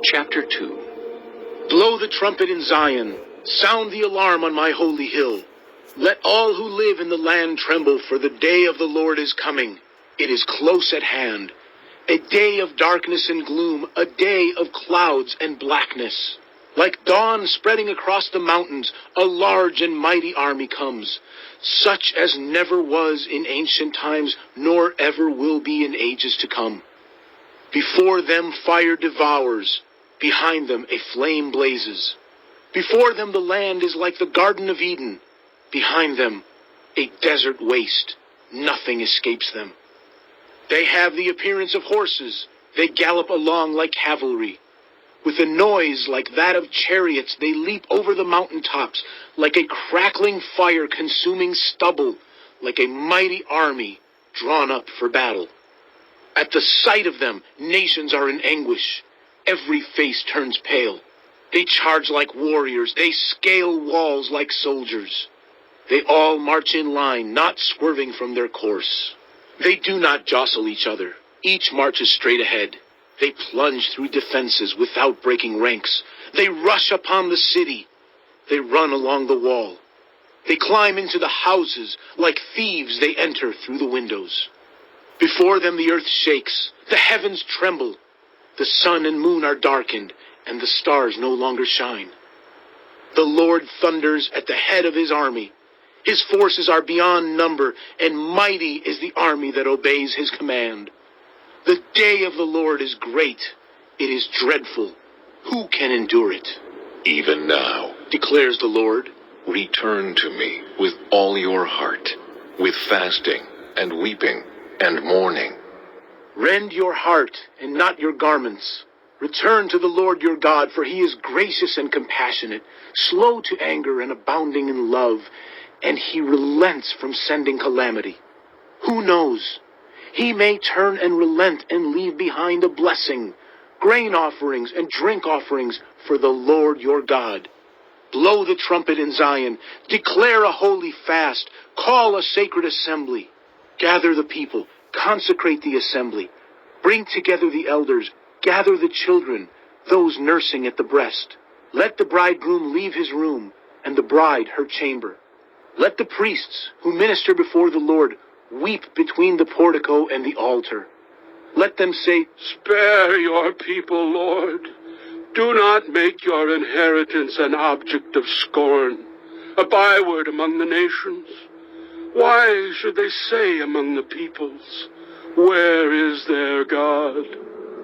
Chapter 2. Blow the trumpet in Zion, sound the alarm on my holy hill. Let all who live in the land tremble, for the day of the Lord is coming. It is close at hand. A day of darkness and gloom, a day of clouds and blackness. Like dawn spreading across the mountains, a large and mighty army comes, such as never was in ancient times, nor ever will be in ages to come. Before them fire devours, behind them a flame blazes. Before them the land is like the Garden of Eden, behind them a desert waste. Nothing escapes them. They have the appearance of horses, they gallop along like cavalry. With a noise like that of chariots, they leap over the mountain tops, like a crackling fire consuming stubble, like a mighty army drawn up for battle. At the sight of them, nations are in anguish. Every face turns pale. They charge like warriors. They scale walls like soldiers. They all march in line, not swerving from their course. They do not jostle each other. Each marches straight ahead. They plunge through defenses without breaking ranks. They rush upon the city. They run along the wall. They climb into the houses. Like thieves, they enter through the windows. Before them the earth shakes. The heavens tremble. The sun and moon are darkened, and the stars no longer shine. The Lord thunders at the head of his army. His forces are beyond number, and mighty is the army that obeys his command. The day of the Lord is great. It is dreadful. Who can endure it? Even now, declares the Lord, return to me with all your heart, with fasting and weeping and mourning. Rend your heart and not your garments. Return to the Lord your God, for he is gracious and compassionate, slow to anger and abounding in love, and he relents from sending calamity. Who knows? He may turn and relent and leave behind a blessing, grain offerings and drink offerings for the Lord your God. Blow the trumpet in Zion, declare a holy fast, call a sacred assembly. Gather the people, consecrate the assembly. Bring together the elders, gather the children, those nursing at the breast. Let the bridegroom leave his room, and the bride her chamber. Let the priests who minister before the Lord weep between the portico and the altar. Let them say, Spare your people, Lord. Do not make your inheritance an object of scorn, a byword among the nations. Why should they say among the peoples, where is their God?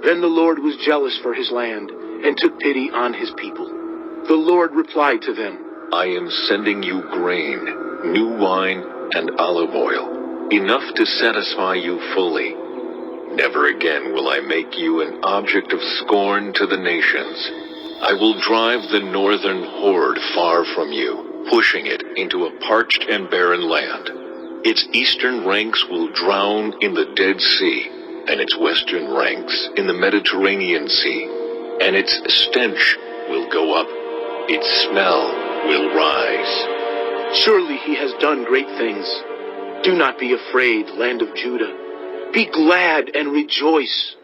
Then the Lord was jealous for his land and took pity on his people. The Lord replied to them, I am sending you grain, new wine, and olive oil, enough to satisfy you fully. Never again will I make you an object of scorn to the nations. I will drive the northern horde far from you, pushing it into a parched and barren land. Its eastern ranks will drown in the Dead Sea, and its western ranks in the Mediterranean Sea, and its stench will go up, its smell will rise. Surely he has done great things. Do not be afraid, land of Judah. Be glad and rejoice.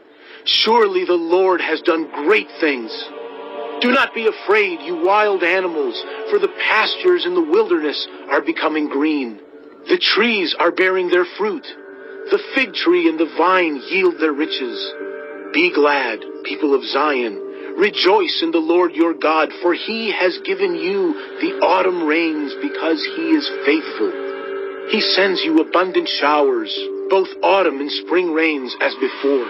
Surely the Lord has done great things. Do not be afraid, you wild animals, for the pastures in the wilderness are becoming green. The trees are bearing their fruit. The fig tree and the vine yield their riches. Be glad, people of Zion. Rejoice in the Lord your God, for he has given you the autumn rains because he is faithful. He sends you abundant showers, both autumn and spring rains as before.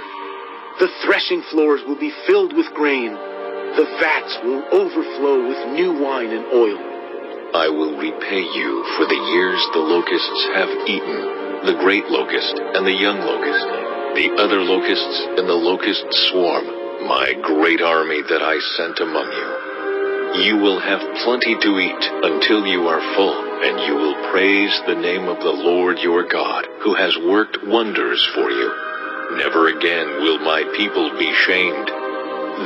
The threshing floors will be filled with grain. The vats will overflow with new wine and oil. I will repay you for the years the locusts have eaten, the great locust and the young locust, the other locusts and the locust swarm, my great army that I sent among you. You will have plenty to eat until you are full, and you will praise the name of the Lord your God, who has worked wonders for you. Never again will my people be shamed.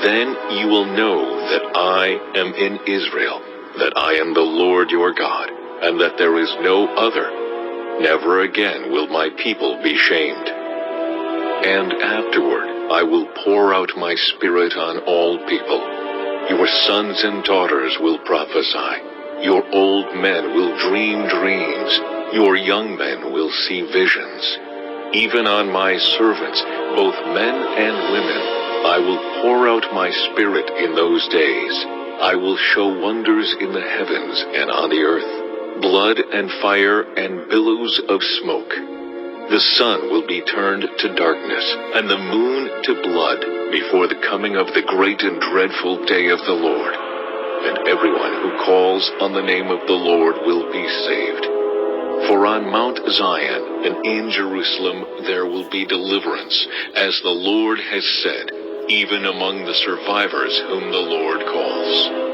Then you will know that I am in Israel, that I am the Lord your God, and that there is no other. Never again will my people be shamed. And afterward, I will pour out my Spirit on all people. Your sons and daughters will prophesy. Your old men will dream dreams. Your young men will see visions. Even on my servants, both men and women, I will pour out my Spirit in those days. I will show wonders in the heavens and on the earth, blood and fire and billows of smoke. The sun will be turned to darkness, and the moon to blood, before the coming of the great and dreadful day of the Lord. And everyone who calls on the name of the Lord will be saved. For on Mount Zion and in Jerusalem there will be deliverance, as the Lord has said, even among the survivors whom the Lord calls.